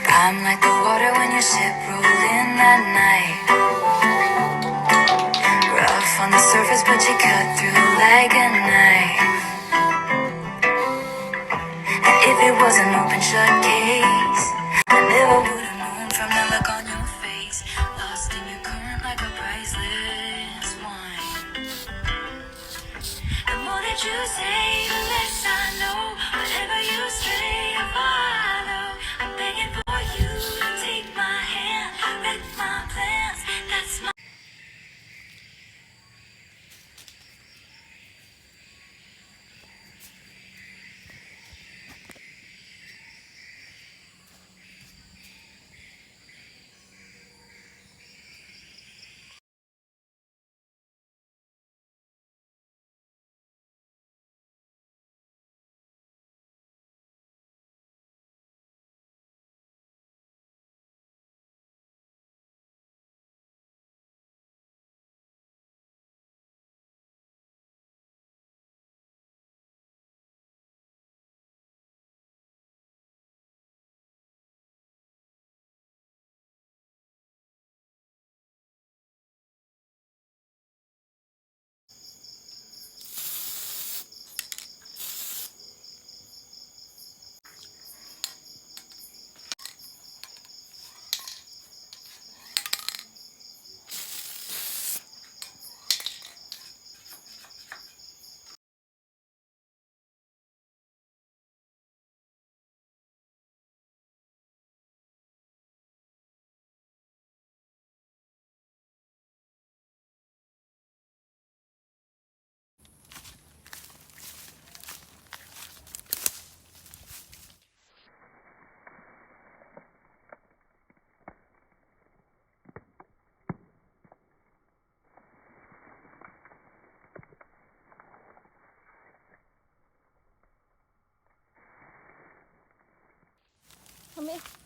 I'm like the water when your ship rolled in that night. Rough on the surface, but you cut through like a knife. And if it was an open shut case, I never would have known from the look on your face. Lost in your current like a priceless wine. The more that you say, the less I know. Whatever you say, I follow. I'm begging for you to take my hand, wreck my plans. That's my. Come here.